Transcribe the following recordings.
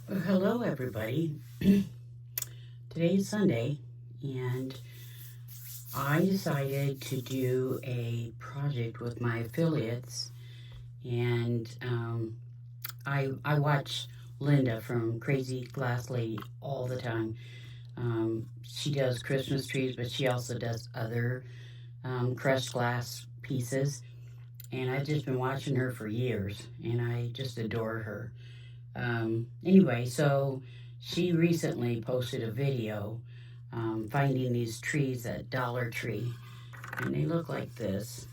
Well, hello, everybody. Today's Sunday, and I decided to do a project with my affiliates. And I watch Linda from Crazy Glass Lady all the time. She does Christmas trees, but she also does other crushed glass pieces. And I've just been watching her for years, and I just adore her. Anyway, so she recently posted a video finding these trees at Dollar Tree, and they look like this.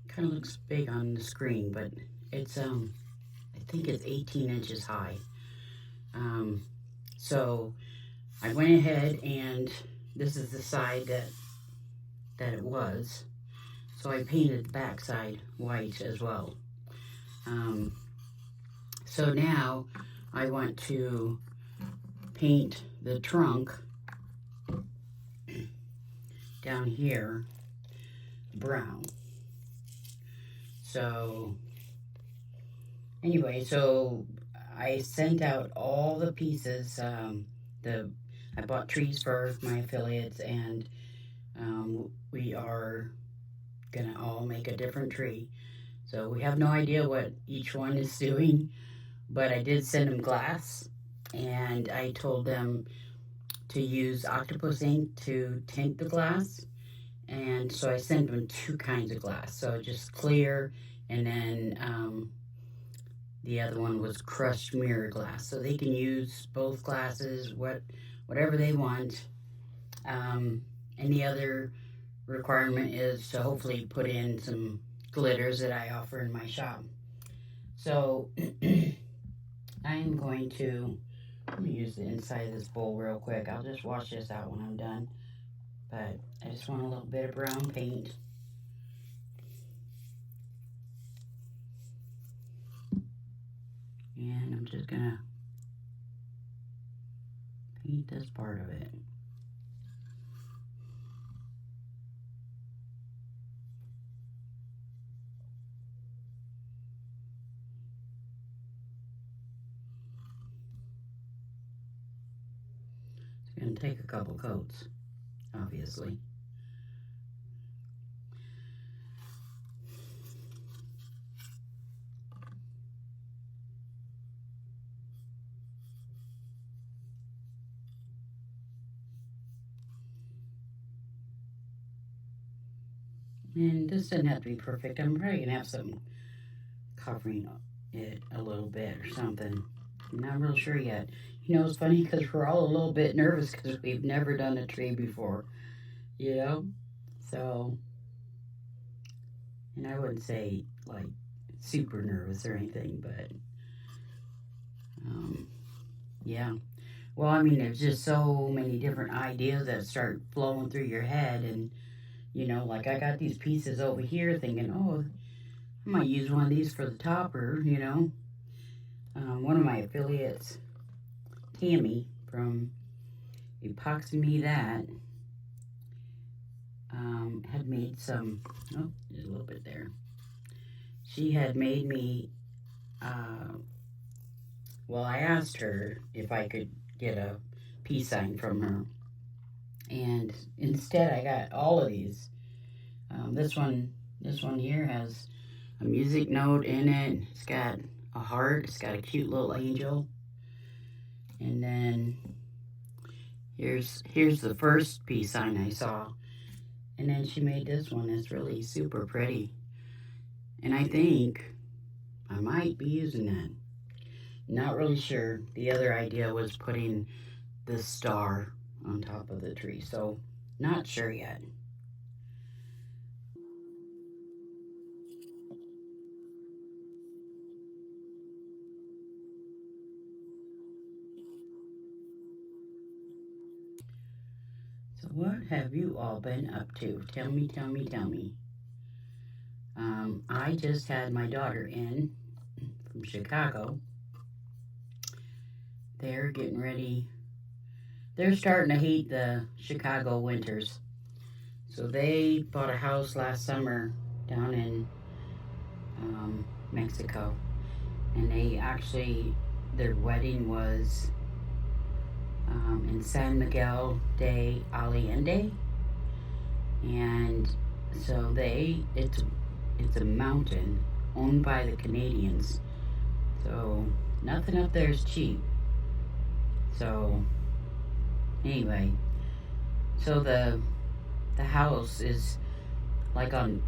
Kind of looks big on the screen, but it's I think it's 18 inches high. Um, so I went ahead and this is the side that it was. So I painted the back side white as well. Um, so now I want to paint the trunk down here brown. So anyway, so I sent out all the pieces. I bought trees for my affiliates, and we are gonna all make a different tree. So we have no idea what each one is doing, but I did send them glass, and I told them to use octopus ink to tint the glass. And so I sent them two kinds of glass. So just clear, and then the other one was crushed mirror glass. So they can use both glasses, whatever they want. And the other requirement is to hopefully put in some glitters that I offer in my shop. So I'm going to, let me use the inside of this bowl real quick. I'll just wash this out when I'm done. But I just want a little bit of brown paint. And I'm just gonna paint this part of it. It's gonna take a couple coats, obviously. And this doesn't have to be perfect. I'm probably gonna have some covering it a little bit or something. I'm not real sure yet. You know, it's funny because we're all a little bit nervous because we've never done a tree before, you know? So, and I wouldn't say like super nervous or anything, but um, yeah. Well, I mean, there's just so many different ideas that start flowing through your head, and like I got these pieces over here thinking, oh, I might use one of these for the topper. One of my affiliates, Tammy from Epoxy Me That, had made some, oh, there's a little bit there. She had made me, well, I asked her if I could get a peace sign from her. And instead, I got all of these. This one here has a music note in it. It's got a heart. It's got a cute little angel. And then here's the first peace sign I saw. And then she made this one. It's really super pretty. And I think I might be using that. Not really sure. The other idea was putting this star on top of the tree. So not sure yet. So what have you all been up to? Tell me, tell me, tell me. I just had my daughter in from Chicago. They're getting ready. They're starting to hate the Chicago winters. So they bought a house last summer down in Mexico. And they actually their wedding was in San Miguel de Allende, and so it's a mountain owned by the Canadians. So nothing up there is cheap. So anyway, so the house is like on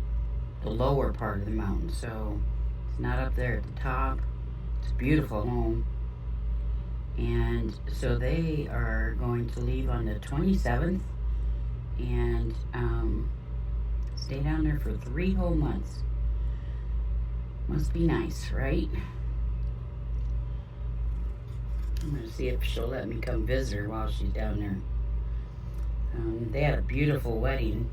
the lower part of the mountain, so it's not up there at the top. It's a beautiful home. And so they are going to leave on the 27th and stay down there for 3 whole months. Must be nice, right? I'm going to see if she'll let me come visit her while she's down there. They had a beautiful wedding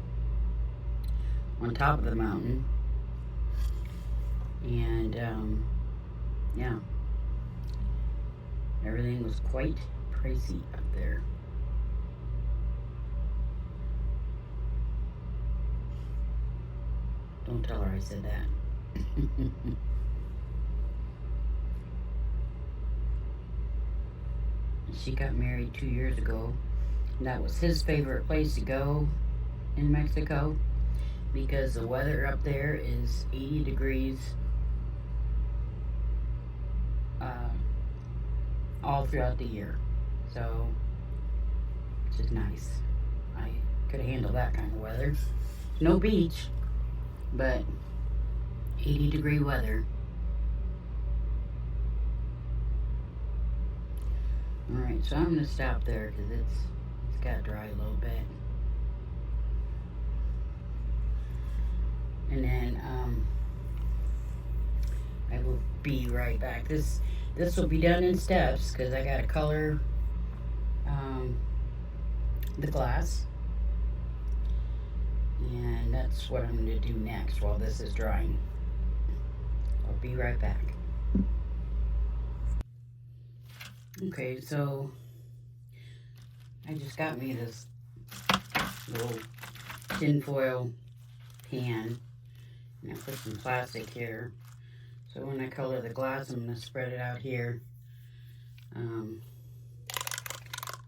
on top of the mountain. And, yeah. Everything was quite pricey up there. Don't tell her I said that. She got married 2 years ago. And that was his favorite place to go in Mexico because the weather up there is 80 degrees all throughout the year. So, which is nice. I could handle that kind of weather. No beach, but 80-degree weather. Alright, so I'm going to stop there because it's got dry a little bit. And then I will be right back. This will be done in steps because I got to color the glass. And that's what I'm going to do next while this is drying. I'll be right back. Okay, so I just got me this little tinfoil pan, and I put some plastic here. So when I color the glass, I'm going to spread it out here.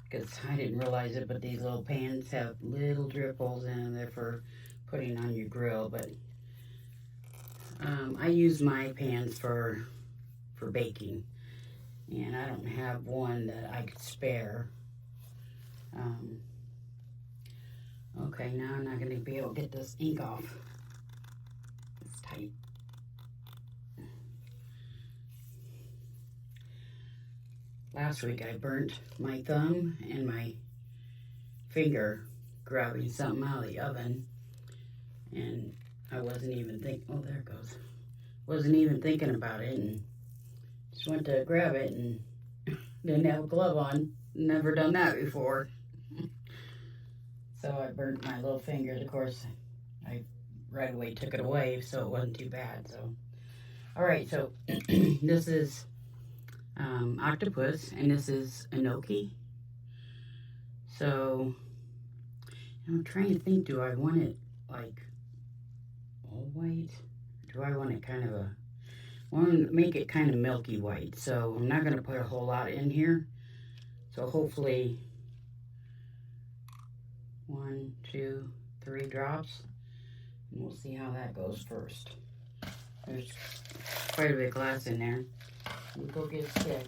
Because I didn't realize it, but these little pans have little drip holes in them. They're for putting on your grill, but I use my pans for baking. And I don't have one that I could spare. Okay, now I'm not going to be able to get this ink off. It's tight. Last week I burnt my thumb and my finger grabbing something out of the oven. And I wasn't even thinking, oh, there it goes. Wasn't even thinking about it, and just went to grab it and didn't have a glove on. Never done that before. So I burnt my little fingers. Of course, I right away took it away, so it wasn't too bad. So, all right. So this is octopus, and this is enoki. So I'm trying to think. Do I want it like all white? Do I want it kind of I want to make it kind of milky white, so I'm not going to put a whole lot in here. So hopefully 1, 2, 3 drops, and we'll see how that goes first. There's quite a bit of glass in there. We'll go get a stick.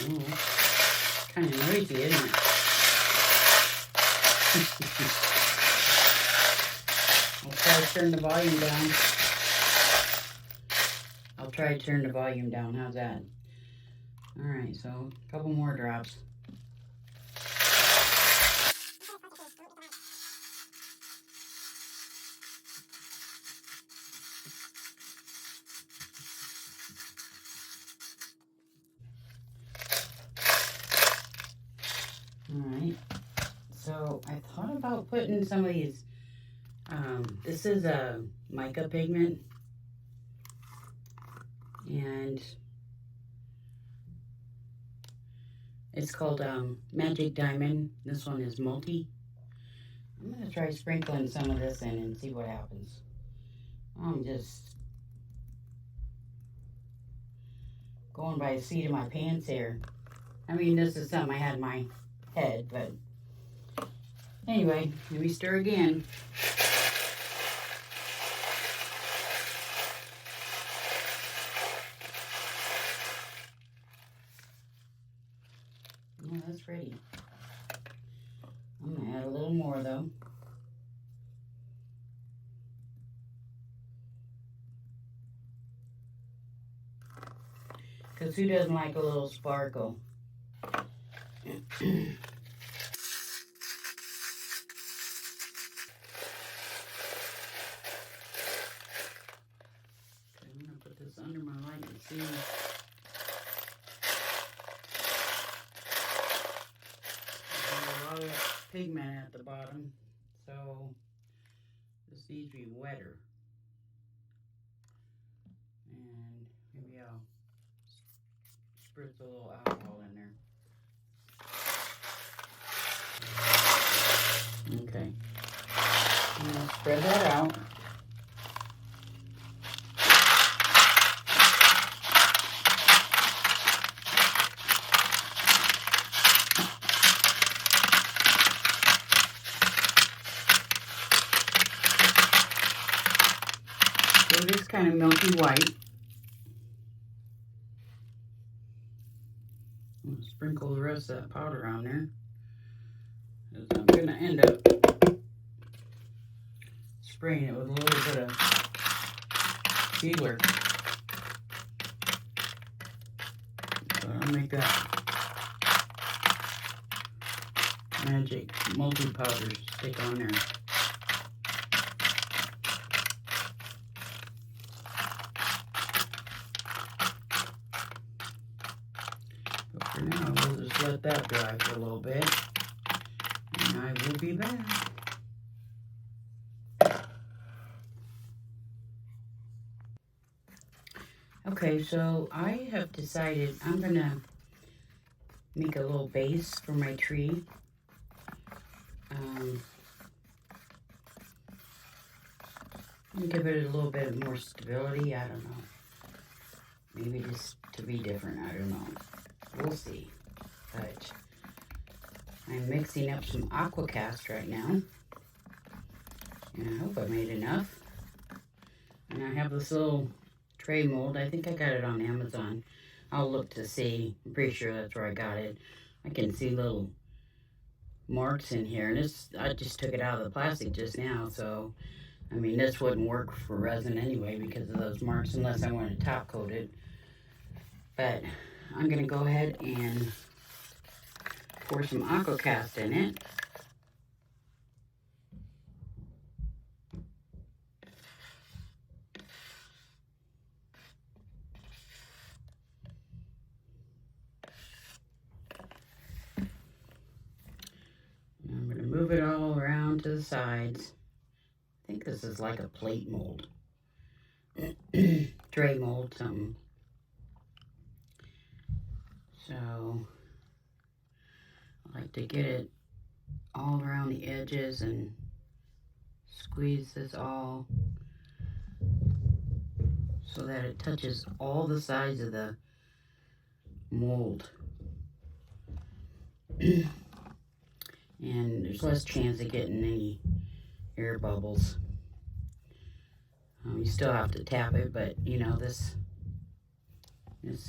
Ooh, kind of noisy, isn't it? I'll try to turn the volume down. I'll try to turn the volume down. How's that? Alright, so a couple more drops. Alright, so I thought about putting some of these, this is a mica pigment, and it's called Magic Diamond. This one is multi. I'm going to try sprinkling some of this in and see what happens. I'm just going by the seat of my pants here. I mean, this is something I had in my head, but anyway, let me stir again. Oh, that's ready. I'm going to add a little more, though. Because who doesn't like a little sparkle? Okay, I'm going to put this under my light and see. There's a lot of pigment at the bottom, so this needs to be wetter. And maybe I'll spritz a little alcohol in there. Okay. I'm going to spread that out. So it is kind of milky white. I'm going to sprinkle the rest of that powder on there. I'm going to end up spraying it with a little bit of sealer. So I'll make that magic multi-powder stick on there. But for now, we'll just let that dry for a little bit. And I will be back. Okay, so I have decided I'm going to make a little base for my tree. Give it a little bit more stability. I don't know. Maybe just to be different. I don't know. We'll see. But I'm mixing up some aquacast right now. And I hope I made enough. And I have this little tray mold. I think I got it on Amazon. I'll look to see. I'm pretty sure that's where I got it. I can see little marks in here. And I just took it out of the plastic just now. So, I mean, this wouldn't work for resin anyway because of those marks unless I want to top coat it. But I'm going to go ahead and pour some aquacast in it. I'm going to move it all around to the sides. I think this is like a plate mold. Tray mold, something. So, I like to get it all around the edges and squeeze this all so that it touches all the sides of the mold. And there's less chance of getting any air bubbles. You still have to tap it, but you know, this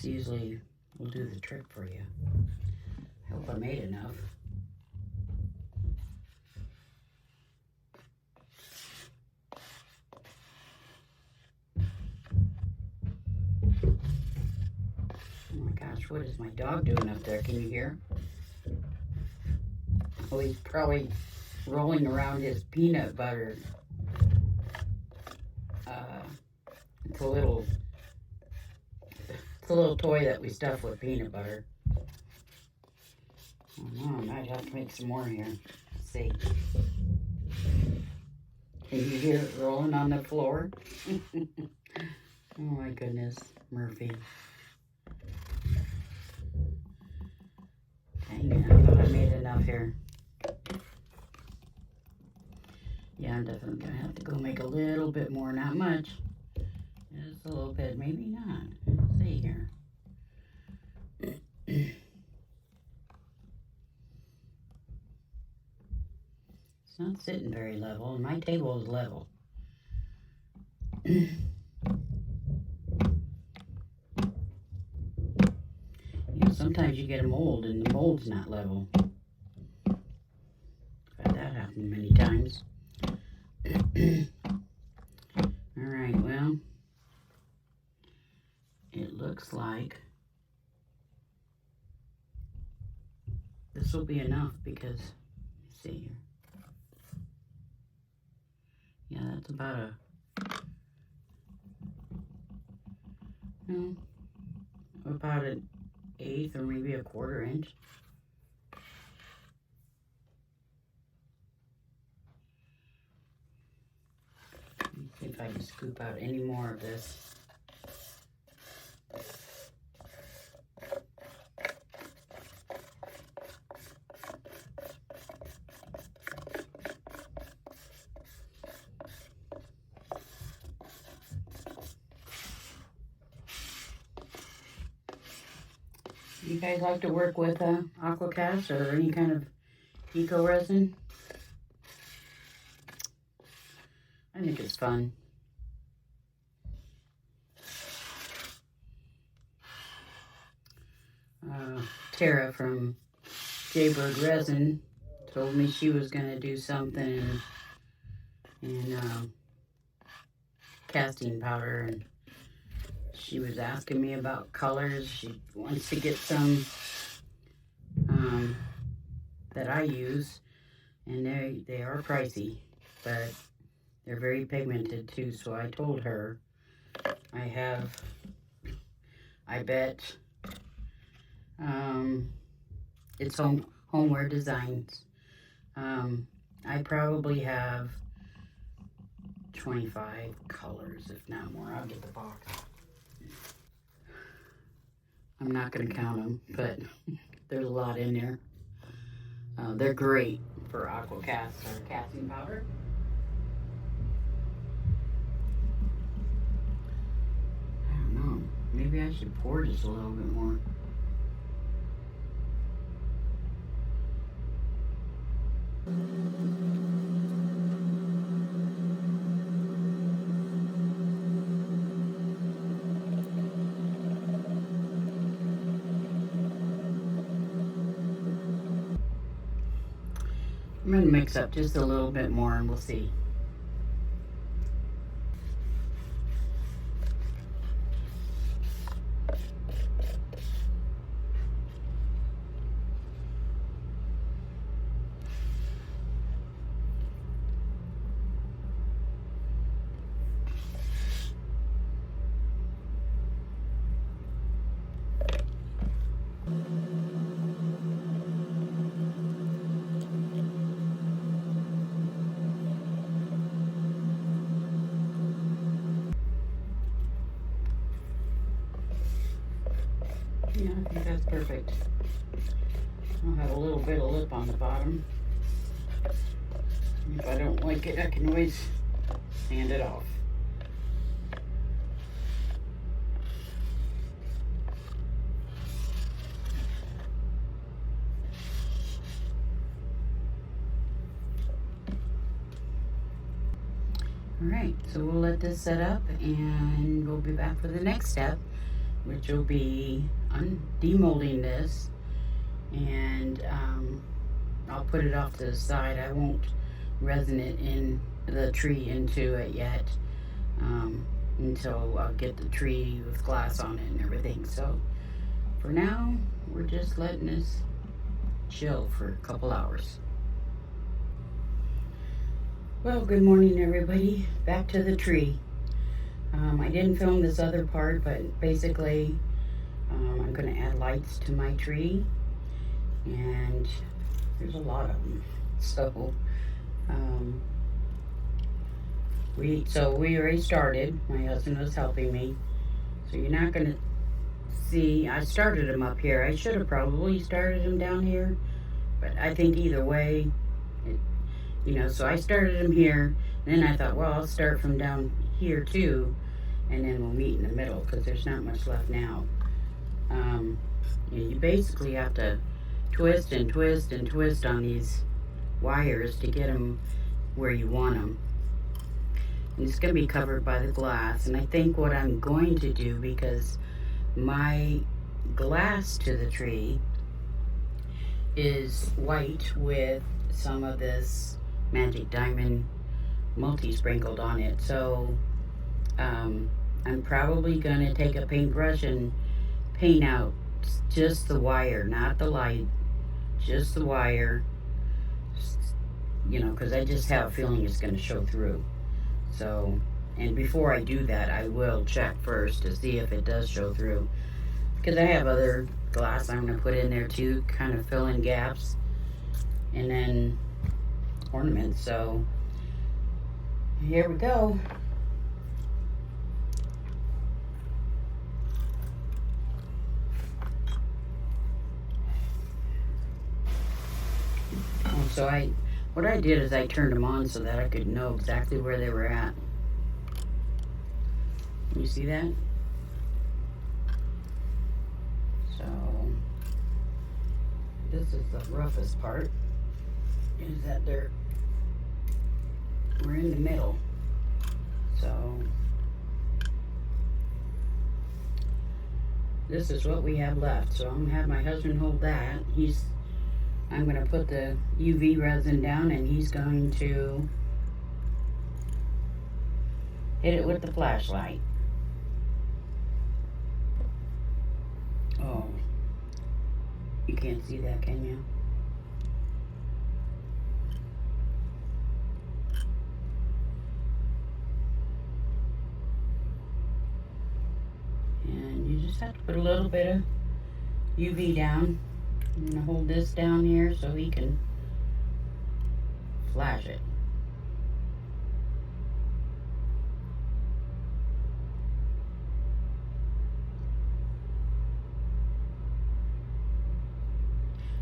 usually will do the trick for you. I hope I made enough. Oh my gosh, what is my dog doing up there? Can you hear? Oh, he's probably rolling around his peanut butter. It's a little toy that we stuff with peanut butter. Oh no, I might have to make some more here. Let's see. Can you hear it rolling on the floor? Oh my goodness, Murphy. Dang it, I thought I made enough here. Yeah, I'm definitely gonna have to go make a little bit more, not much. Just a little bit, maybe not. Let's see here. It's not sitting very level, and my table is level. You know, sometimes you get a mold, and the mold's not level. I've had that happen many times. Alright, well, it looks like this will be enough because, let's see here. Yeah, that's about about an eighth or maybe a quarter inch. Let me see if I can scoop out any more of this. You guys like to work with aquacast or any kind of eco resin? I think it's fun. Tara from Jaybird Resin told me she was going to do something in casting powder, and she was asking me about colors. She wants to get some that I use, and they are pricey, but they're very pigmented too. So I told her I bet it's homeware designs. I probably have 25 colors, if not more. I'll get the box. I'm not going to count them, but there's a lot in there. They're great for aquacast or casting powder. I don't know. Maybe I should pour just a little bit more. I'm going to mix up just a little bit more and we'll see. Yeah, I think that's perfect. I'll have a little bit of lip on the bottom. If I don't like it, I can always sand it off. Alright, so we'll let this set up and we'll be back for the next step, which will be demolding this, and I'll put it off to the side. I won't resin it in the tree into it yet until I'll get the tree with glass on it and everything. So for now, we're just letting this chill for a couple hours. Well, good morning everybody. Back to the tree. I didn't film this other part, but basically I'm going to add lights to my tree, and there's a lot of them. So we already started. My husband was helping me, so you're not going to see. I started them up here. I should have probably started them down here, but I think either way You know, so I started them here, and then I thought, well, I'll start from down here too, and then we'll meet in the middle because there's not much left now. You basically have to twist and twist and twist on these wires to get them where you want them. And it's going to be covered by the glass. And I think what I'm going to do, because my glass to the tree is white with some of this magic diamond multi sprinkled on it, so I'm probably going to take a paintbrush and paint out just the wire, not the light, just the wire, you know, because I just have a feeling it's going to show through. So, and before I do that, I will check first to see if it does show through, because I have other glass I'm going to put in there too, kind of fill in gaps, and then ornaments. So here we go. So what I did is I turned them on so that I could know exactly where they were at. You see that? So this is the roughest part, is that we're in the middle. So this is what we have left. So I'm gonna have my husband hold that. I'm going to put the UV resin down, and he's going to hit it with the flashlight. Oh, you can't see that, can you? And you just have to put a little bit of UV down. I'm going to hold this down here so he can flash it.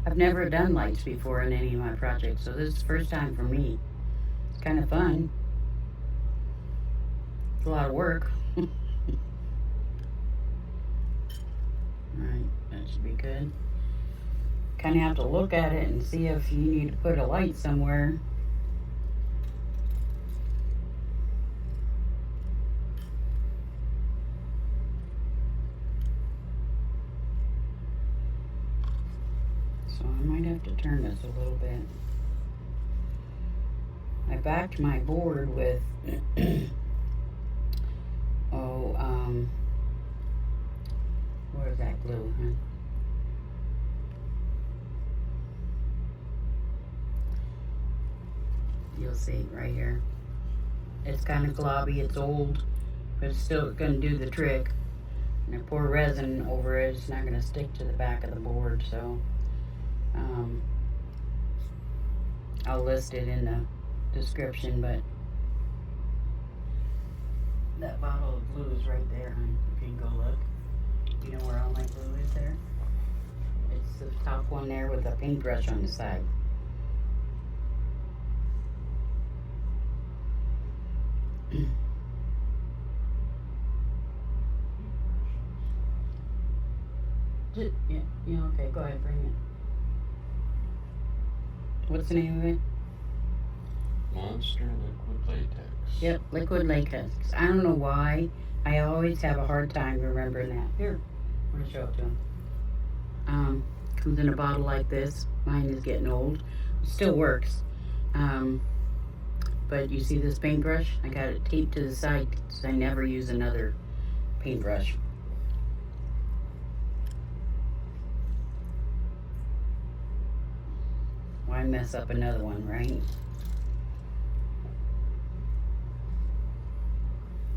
I've never done lights before in any of my projects, so this is the first time for me. It's kind of fun. It's a lot of work. Alright, that should be good. Kind of have to look at it and see if you need to put a light somewhere. So I might have to turn this a little bit. I backed my board with where's that glue, huh? You'll see right here. It's kind of globby, it's old, but it's still going to do the trick. And I pour resin over it, it's not going to stick to the back of the board, so I'll list it in the description, but that bottle of glue is right there, hon. You can go look. You know where all my glue is there? It's the top one there with a paintbrush on the side. Yeah, okay, go ahead, bring it. What's the name of it? Monster Liquid Latex. Yep, liquid latex. I don't know why. I always have a hard time remembering that. Here, I'm gonna show it to him. Comes in a bottle like this. Mine is getting old. It still works. But you see this paintbrush? I got it taped to the side so I never use another paintbrush. Why mess up another one, right?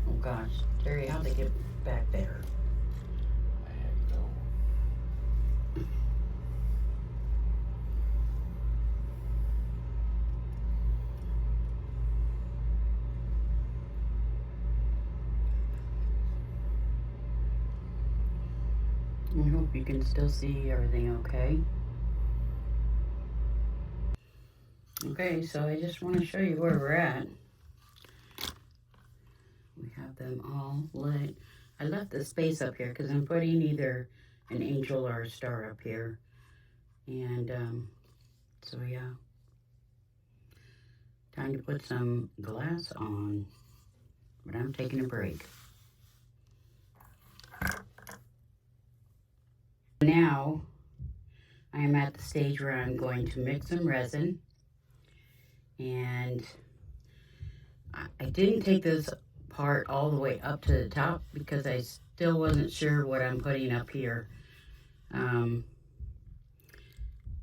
Oh gosh, Terry, how'd they get back there? I had to go. I hope you can still see everything okay. Okay, so I just want to show you where we're at. We have them all lit. I left the space up here because I'm putting either an angel or a star up here. And so yeah, time to put some glass on, but I'm taking a break. Now I am at the stage where I'm going to mix some resin, and I didn't take this part all the way up to the top because I still wasn't sure what I'm putting up here.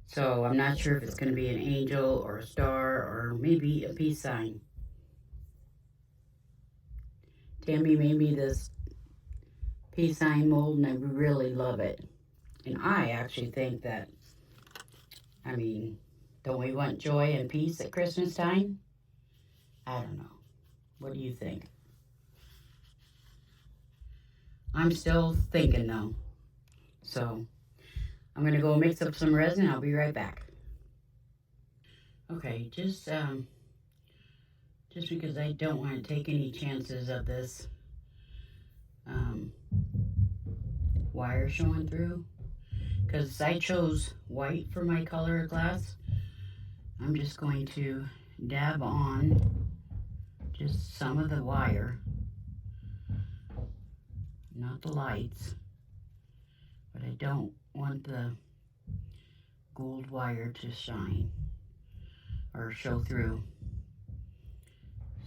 So I'm not sure if it's going to be an angel or a star or maybe a peace sign. Tammy made me this peace sign mold and I really love it. And I actually think that, I mean, don't we want joy and peace at Christmas time? I don't know. What do you think? I'm still thinking though. So I'm going to go mix up some resin. I'll be right back. Okay, just because I don't want to take any chances of this wire showing through, because I chose white for my color glass, I'm just going to dab on just some of the wire, not the lights, but I don't want the gold wire to shine or show through.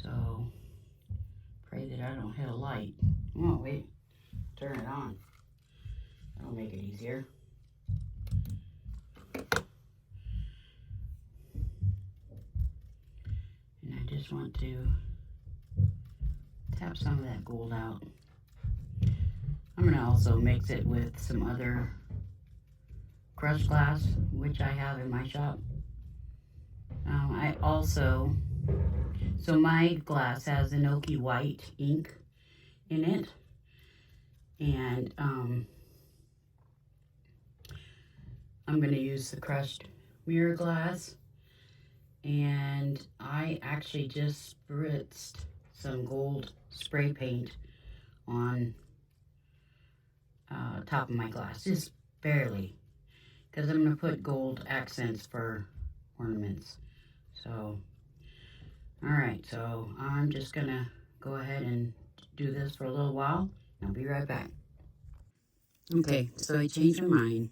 So pray that I don't hit a light. Oh wait, turn it on. That'll make it easier. And I just want to tap some of that gold out. I'm going to also mix it with some other crushed glass, which I have in my shop. So my glass has Enoki white ink in it. And I'm going to use the crushed mirror glass. And I actually just spritzed some gold spray paint on top of my glass, just barely, because I'm going to put gold accents for ornaments. So, alright, so I'm just going to go ahead and do this for a little while. I'll be right back. Okay, so I changed my mind.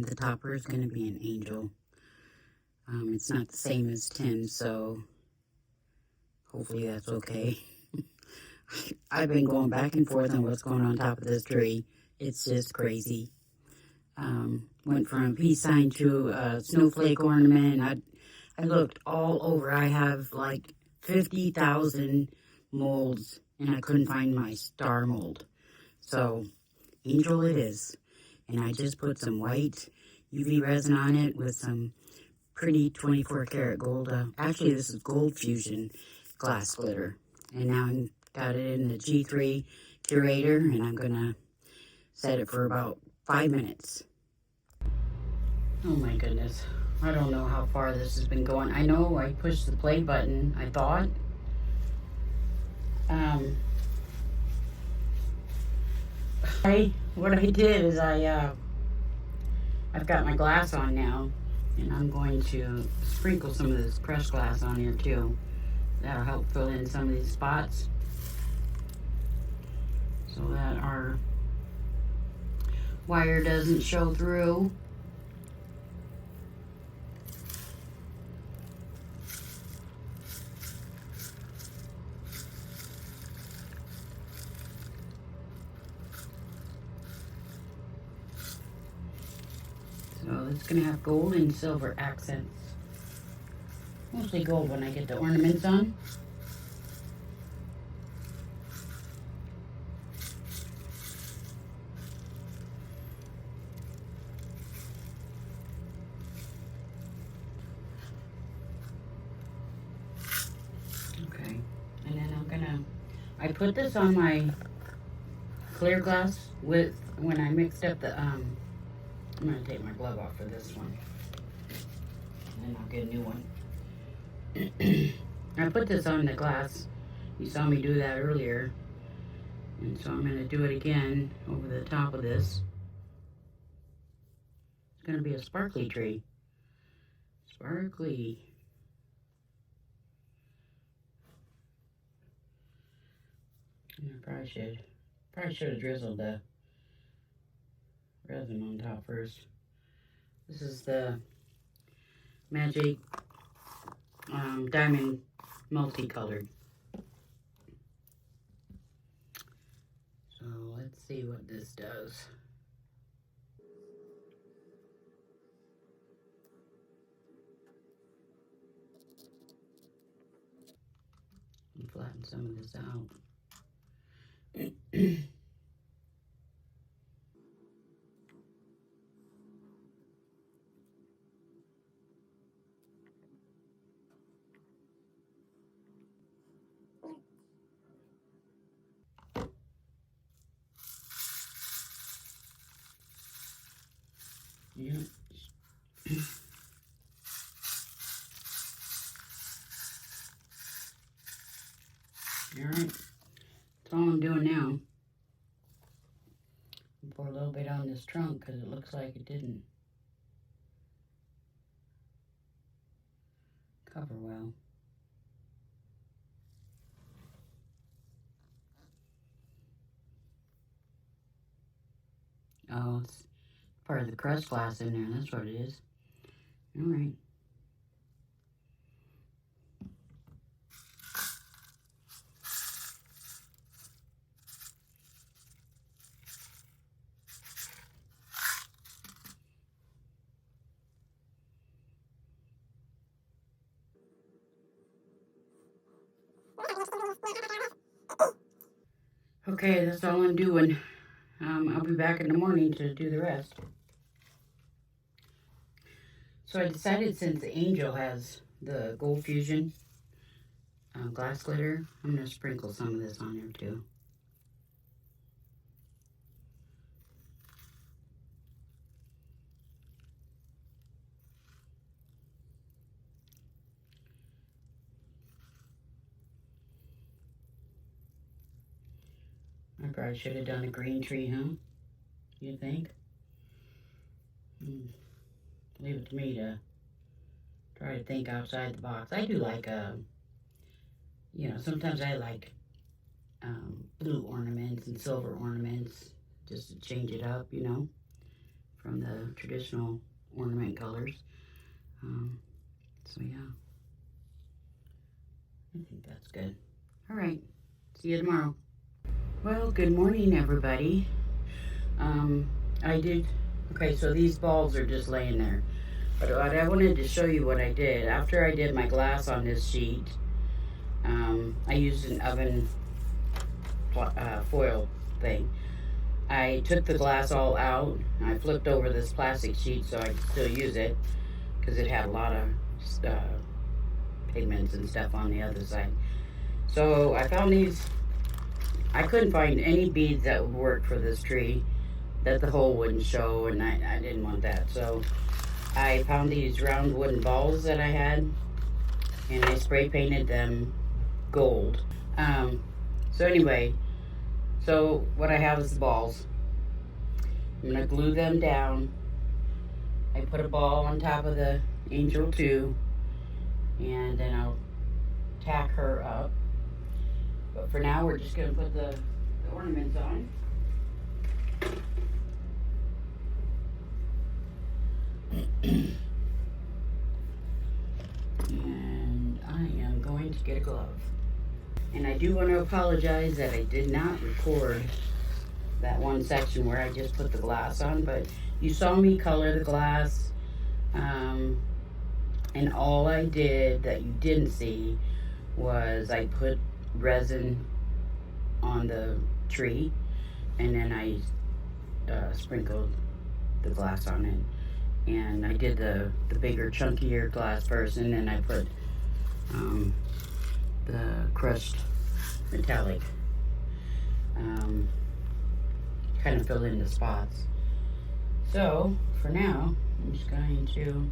The topper is going to be an angel. It's not the same as Tim, so hopefully that's okay. I've been going back and forth on what's going on top of this tree. It's just crazy. Went from a peace sign to a snowflake ornament. I looked all over. I have like 50,000 molds, and I couldn't find my star mold. So, angel it is. And I just put some white UV resin on it with some pretty 24 karat gold. Actually, this is gold fusion glass glitter. And now I've got it in the G3 curator, and I'm going to set it for about 5 minutes. Oh my goodness. I don't know how far this has been going. I know I pushed the play button, I thought. What I did is I've got my glass on now, and I'm going to sprinkle some of this crushed glass on here too. That'll help fill in some of these spots so that our wire doesn't show through. So it's going to have gold and silver accents. Mostly gold when I get the ornaments on. Okay, and then I put this on my clear glass with, when I mixed up the, I'm going to take my glove off for this one. And then I'll get a new one. I put this on the glass. You saw me do that earlier. And so I'm going to do it again over the top of this. It's going to be a sparkly tree. Sparkly. I probably should have drizzled the resin on top first. This is the Magic Diamond multicolored. So let's see what this does. Let me flatten some of this out. Yeah. Alright, that's all I'm doing now. Pour a little bit on this trunk because it looks like it didn't cover well. Oh, it's part of the crust glass in there, that's what it is. Alright. Okay, that's all I'm doing. I'll be back in the morning to do the rest. So I decided, since the Angel has the Gold Fusion glass glitter, I'm going to sprinkle some of this on there too. I probably should have done a green tree, huh? You think? Leave it to me to try to think outside the box. I do like, you know, sometimes I like blue ornaments and silver ornaments just to change it up, you know, from the traditional ornament colors. So yeah, I think that's good. All right, see you tomorrow. Well, good morning, everybody. Okay, so these balls are just laying there. But I wanted to show you what I did. After I did my glass on this sheet, I used an oven foil thing. I took the glass all out. I flipped over this plastic sheet so I could still use it, because it had a lot of pigments and stuff on the other side. So I found these. I couldn't find any beads that would work for this tree, that the hole wouldn't show, and I didn't want that. So I found these round wooden balls that I had, and I spray painted them gold. So anyway, so what I have is the balls. I'm going to glue them down. I put a ball on top of the Angel too, and then I'll tack her up. But for now, we're just going to put the ornaments on. And I am going to get a glove. And I do want to apologize that I did not record that one section where I just put the glass on, but you saw me color the glass, and all I did that you didn't see was I put resin on the tree, and then I sprinkled the glass on it. And I did the bigger, chunkier glass first, and then I put the crushed metallic, kind of fill in the spots. So for now, I'm just going to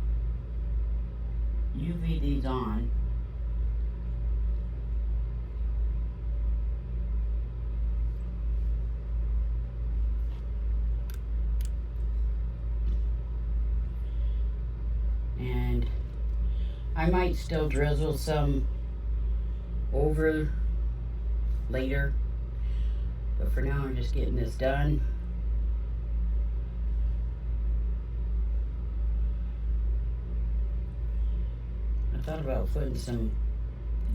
UV these on I might still drizzle some over later, but for now I'm just getting this done. I thought about putting some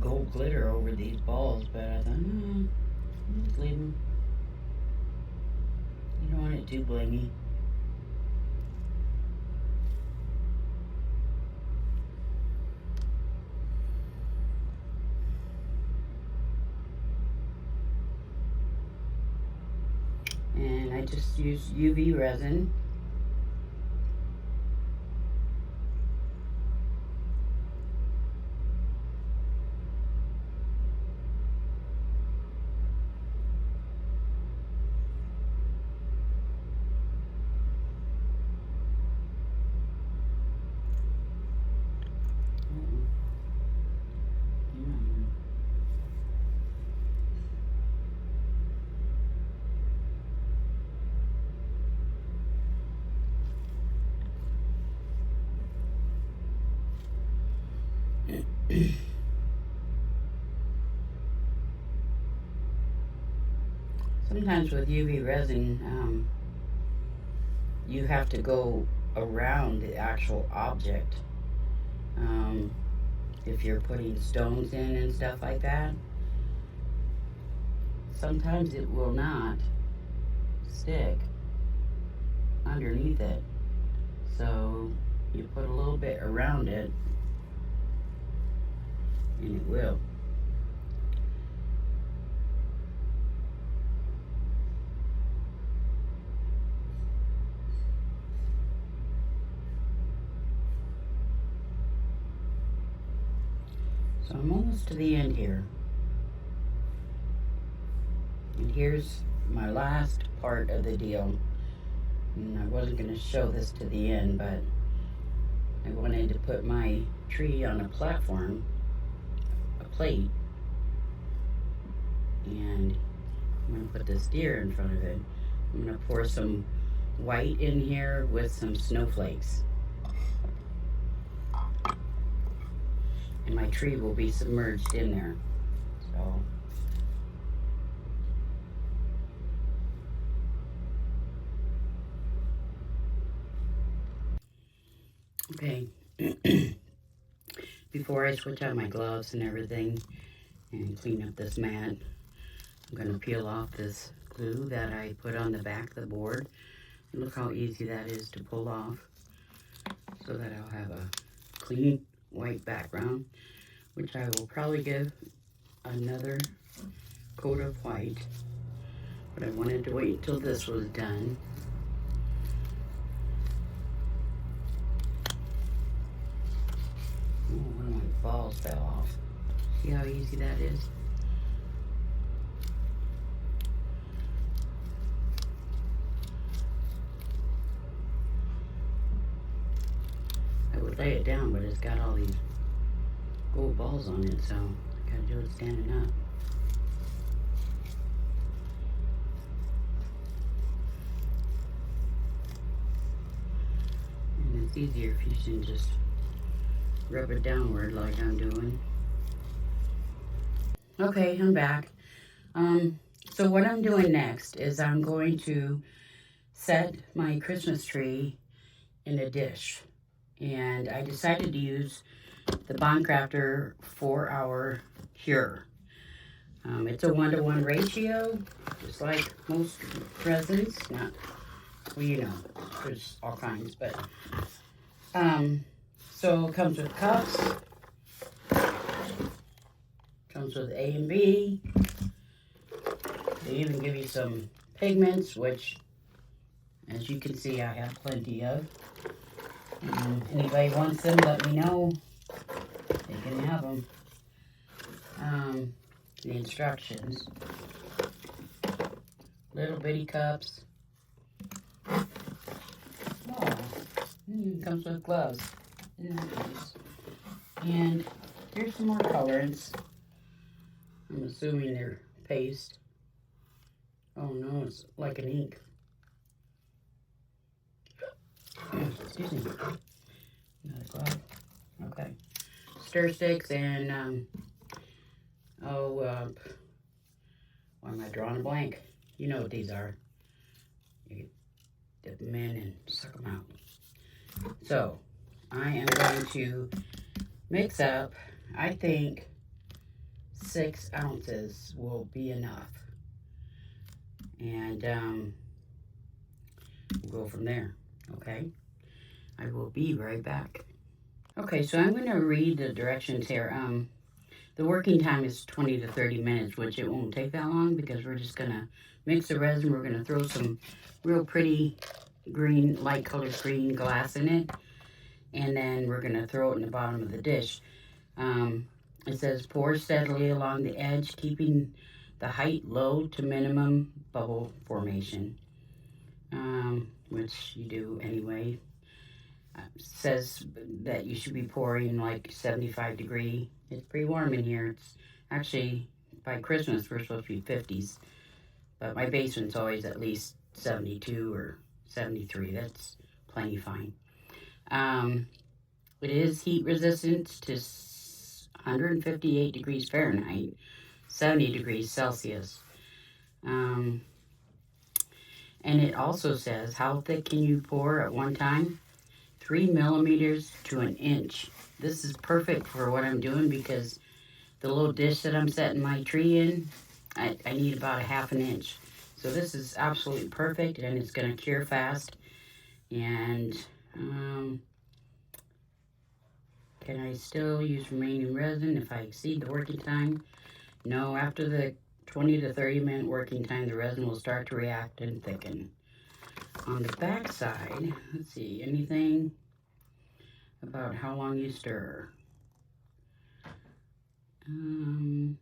gold glitter over these balls, but I thought, no, just leave them. You don't want it too blingy. And I just use UV resin. Sometimes with UV resin, you have to go around the actual object. If you're putting stones in and stuff like that, sometimes it will not stick underneath it. So you put a little bit around it and it will. So I'm almost to the end here. And here's my last part of the deal. And I wasn't going to show this to the end, but I wanted to put my tree on a platform, a plate, and I'm going to put this deer in front of it. I'm going to pour some white in here with some snowflakes. And my tree will be submerged in there. So okay. Before I switch out my gloves and everything and clean up this mat, I'm going to peel off this glue that I put on the back of the board. And look how easy that is to pull off, so that I'll have a clean white background, which I will probably give another coat of white. But I wanted to wait until this was done. Oh, one of my balls fell off. See how easy that is? I would lay it down, but it's got all these gold balls on it, so I gotta do it standing up. And it's easier if you can just rub it downward like I'm doing. Okay, I'm back. So what I'm doing next is I'm going to set my Christmas tree in a dish. And I decided to use the Bondcrafter 4-hour cure. It's a 1-to-1 ratio, just like most resins. Not, well, you know, there's all kinds, but so it comes with cups, comes with A and B. They even give you some pigments, which, as you can see, I have plenty of. Anybody wants them, let me know. They can have them. The instructions. Little bitty cups. Oh, comes with gloves. Isn't that nice? And here's some more colorants. I'm assuming they're paste. Oh no, it's like an ink. Excuse me. Another glove. Okay. stir sticks and, why am I drawing a blank? You know what these are. You dip them in and suck them out. So, I am going to mix up, I think 6 ounces will be enough. And we'll go from there, okay? I will be right back. Okay, so I'm going to read the directions here. The working time is 20 to 30 minutes, which it won't take that long because we're just going to mix the resin. We're going to throw some real pretty green, light colored green glass in it. And then we're going to throw it in the bottom of the dish. It says pour steadily along the edge, keeping the height low to minimum bubble formation, which you do anyway. Says that you should be pouring like 75 degree. It's pretty warm in here. It's actually, by Christmas, we're supposed to be 50s. But my basement's always at least 72 or 73. That's plenty fine. It is heat resistant to 158 degrees Fahrenheit, 70 degrees Celsius. And it also says, how thick can you pour at one time? 3 millimeters to an inch. This is perfect for what I'm doing because the little dish that I'm setting my tree in, I need about a ½ inch. So this is absolutely perfect, and it's going to cure fast. And can I still use remaining resin if I exceed the working time? No, after the 20 to 30 minute working time, the resin will start to react and thicken. On the back side, let's see, anything about how long you stir? 3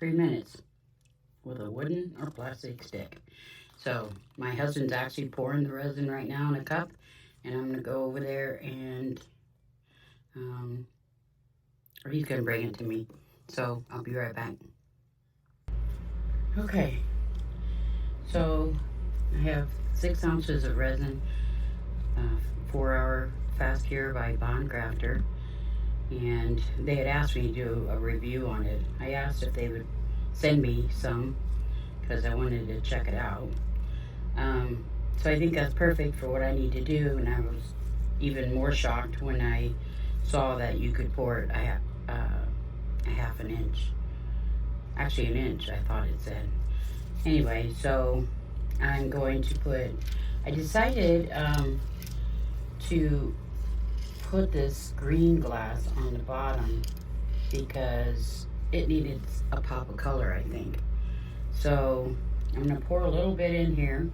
minutes with a wooden or plastic stick. So my husband's actually pouring the resin right now in a cup, and I'm going to go over there and, or he's going to bring it to me. So I'll be right back. Okay, so I have 6 ounces of resin, 4-hour fast cure by Bond Crafter, and they had asked me to do a review on it. I asked if they would send me some because I wanted to check it out. So I think that's perfect for what I need to do, and I was even more shocked when I saw that you could pour it a ½ inch. Actually an inch, I thought it said. Anyway, so I'm going to put, I decided to put this green glass on the bottom because it needed a pop of color, I think. So I'm going to pour a little bit in here.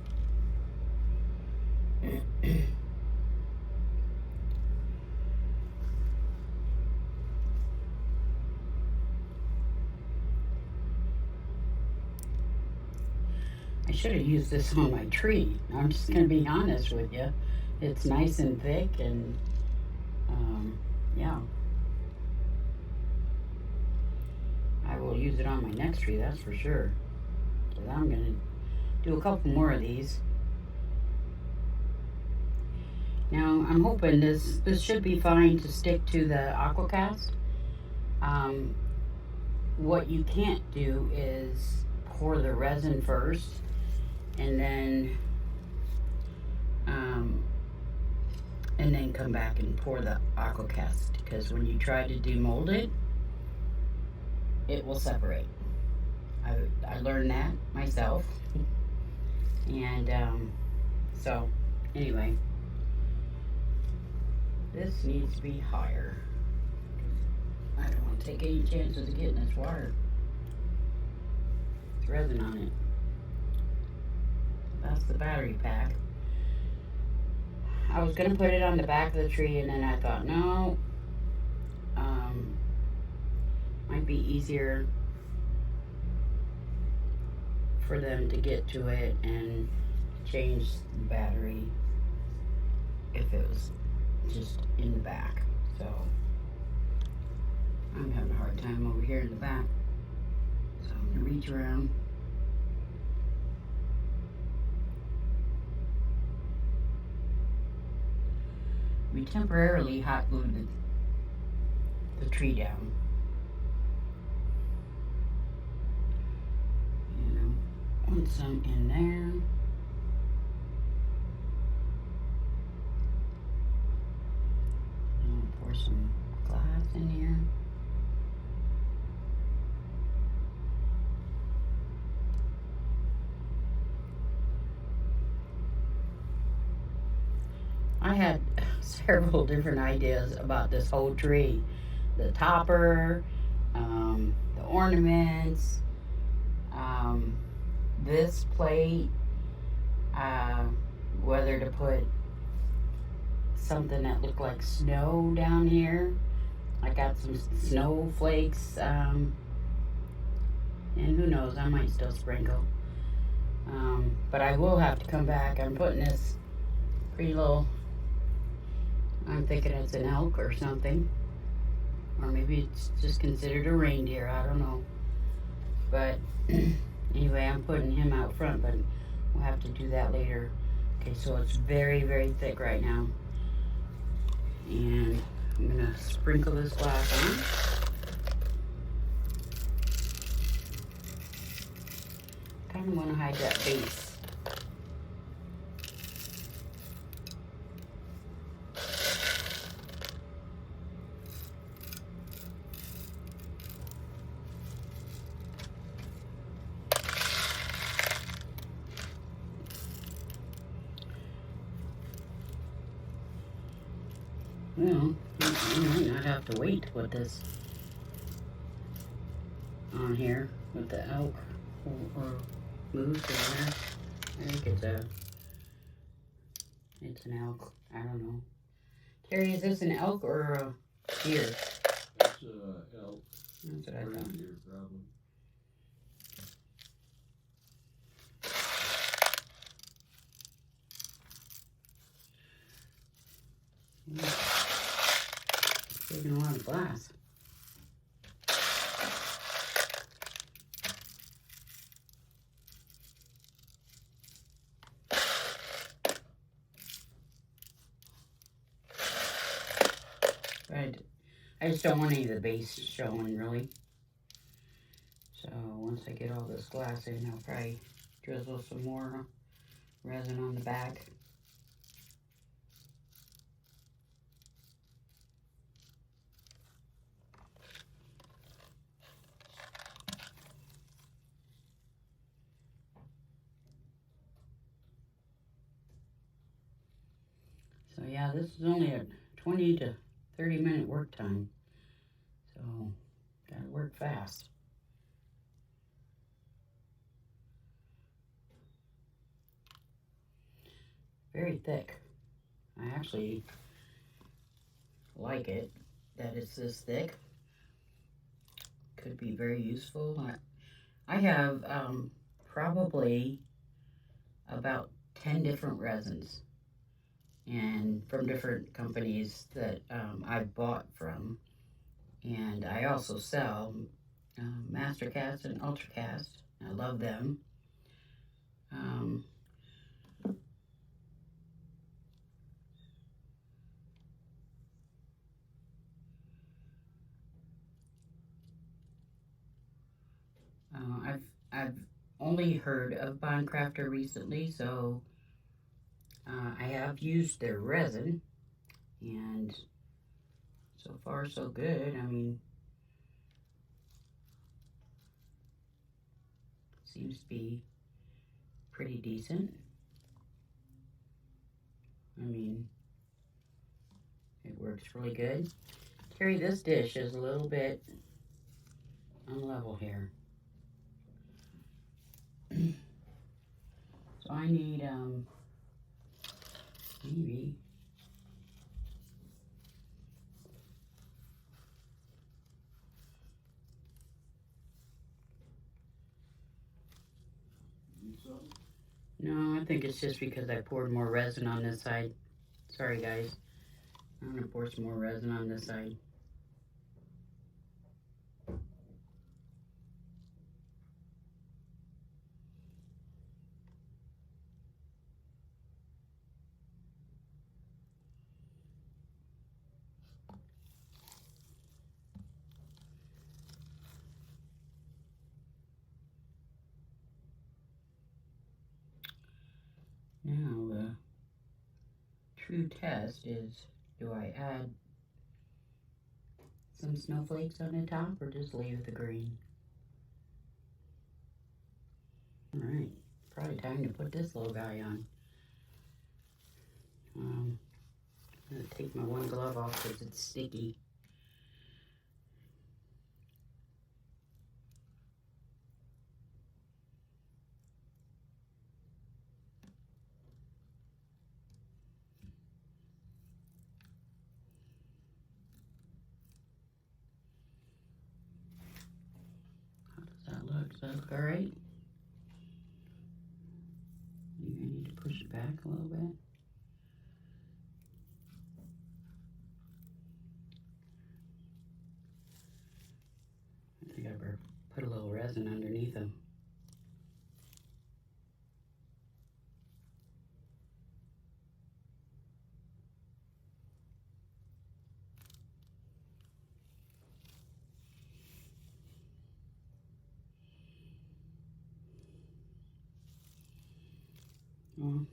I should have used this on my tree. I'm just going to be honest with you. It's nice and thick, and yeah. I will use it on my next tree, that's for sure. So I'm going to do a couple more of these. Now, I'm hoping this should be fine to stick to the aquacast. What you can't do is pour the resin first and then come back and pour the aquacast, because when you try to demold it, it will separate. I learned that myself. And so anyway, this needs to be higher. I don't want to take any chances of getting this water. It's resin on it. That's the battery pack. I was going to put it on the back of the tree, and then I thought, no, might be easier for them to get to it and change the battery if it was just in the back. So I'm having a hard time over here in the back. So I'm going to reach around. we temporarily hot glued the tree down. You know, want some in there. And pour some glass in here. I had several different ideas about this whole tree. The topper, the ornaments, um, this plate, uh, whether to put something that looked like snow down here. I got some snowflakes, and who knows, I might still sprinkle. But I will have to come back. I'm putting this pretty little, I'm thinking it's an elk or something. Or maybe it's just considered a reindeer, I don't know. But anyway, I'm putting him out front, but we'll have to do that later. Okay, so it's very, very thick right now. And I'm gonna sprinkle this glass on. Kind of want to hide that base. Well, I might not have to wait to put this on here with the elk or moose in there. I think it's an elk. I don't know. Terry, is this an elk or a deer? It's elk. That's what I thought. Reindeer, probably. Taking a lot of glass. But I just don't want any of the base showing, really. So once I get all this glass in, I'll probably drizzle some more resin on the back. So yeah, this is only a 20 to 30-minute work time. So gotta work fast. Very thick. I actually like it that it's this thick. Could be very useful. I have probably about 10 different resins, and from different companies that I've bought from. And I also sell Mastercast and Ultracast. I love them. I've only heard of Bondcrafter recently, so I have used their resin, and so far so good. I mean, seems to be pretty decent. I mean, it works really good. Terry, this dish is a little bit unlevel here. So I need maybe no, I think it's just because I poured more resin on this side. Sorry guys. I'm gonna pour some more resin on this side. true test is, do I add some snowflakes on the top or just leave the green? Alright, probably time to put this little guy on. I'm gonna take my one glove off because it's sticky. How does that look? Does that look alright? You're gonna need to push it back a little bit. I think I better put a little resin underneath them. Well,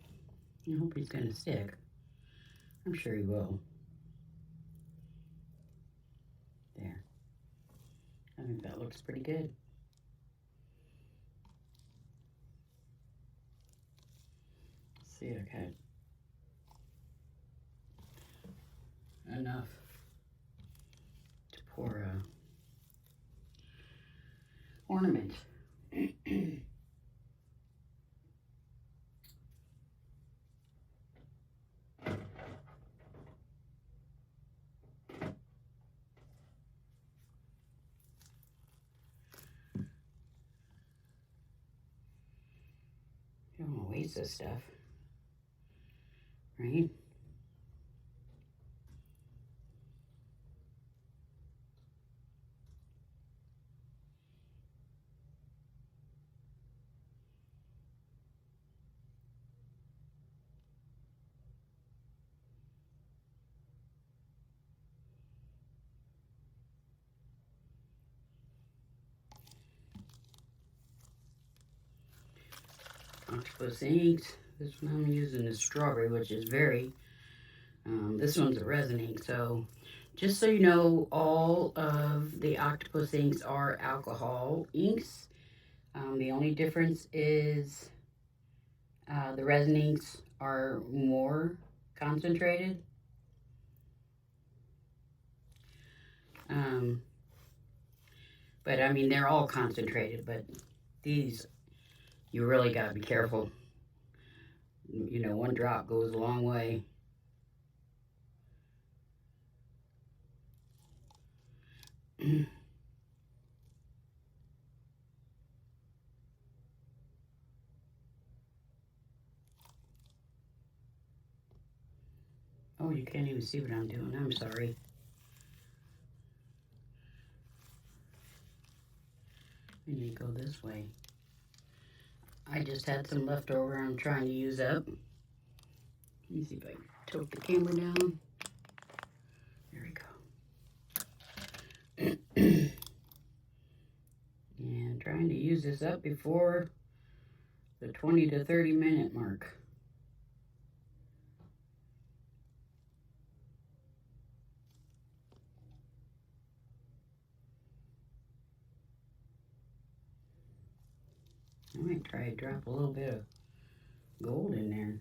I hope he's gonna stick. I'm sure he will. There. I think that looks pretty good. Let's see, okay. Enough to pour a ornament. You don't want to waste this stuff, right? Octopus inks. This one I'm using is strawberry, which is very, this one's a resin ink. So just so you know, all of the octopus inks are alcohol inks. The only difference is the resin inks are more concentrated. But I mean, they're all concentrated, but these, you really gotta be careful. You know, one drop goes a long way. Oh, you can't even see what I'm doing. I'm sorry. I need to go this way. I just had some leftover I'm trying to use up. Let me see if I can tilt the camera down. There we go. And trying to use this up before the 20 to 30 minute mark. I might try to drop a little bit of gold in there.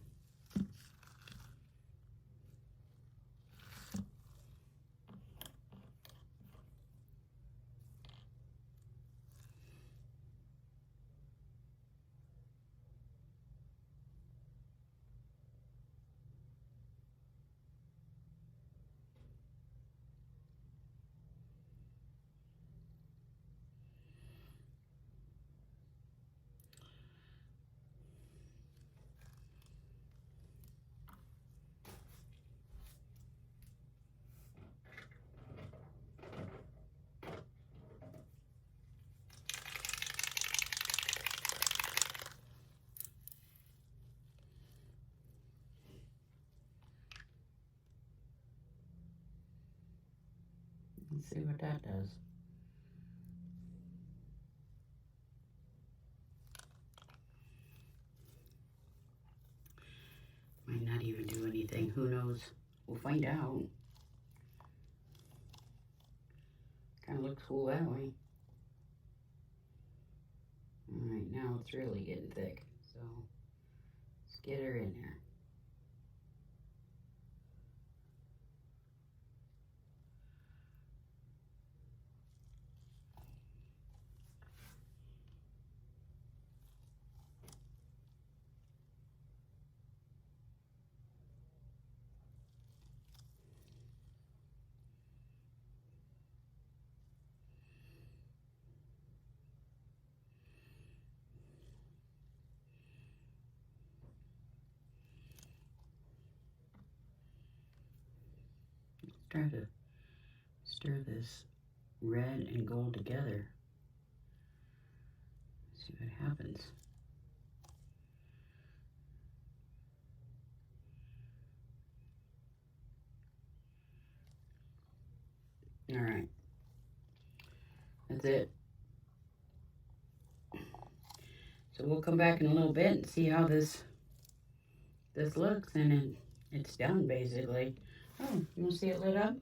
Let's see what that does. Might not even do anything. who knows? We'll find out. Kind of looks cool that way. Alright, now it's really getting thick. So, let's get her in there. Try to stir this red and gold together. See what happens. Alright. That's it. So we'll come back in a little bit and see how this looks, and it's done basically. Oh, you want to see it lit up?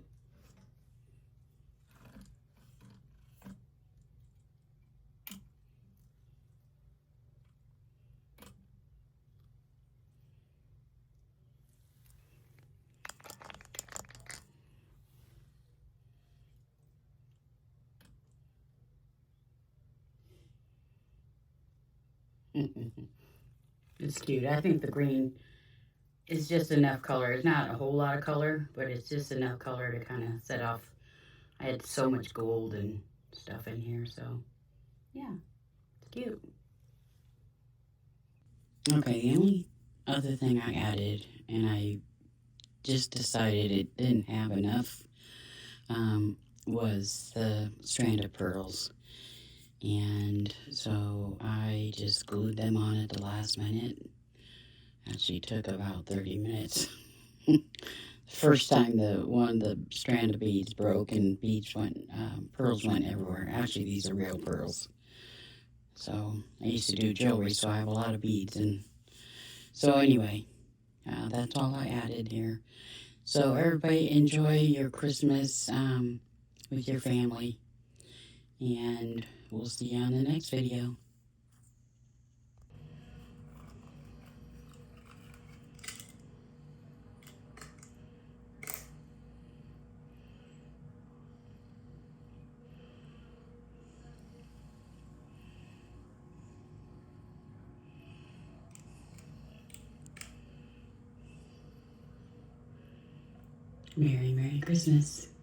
It's cute. I think the green is just enough color. It's not a whole lot of color, but it's just enough color to kind of set off. I had so much gold and stuff in here, so yeah, it's cute. Okay, the only other thing I added, and I just decided it didn't have enough, was the strand of pearls. And so I just glued them on at the last minute. Actually took about 30 minutes. First time the strand of beads broke and pearls went everywhere. Actually, these are real pearls. So I used to do jewelry, so I have a lot of beads. And so anyway, that's all I added here. So everybody enjoy your Christmas with your family. And we'll see you on the next video. Merry Christmas.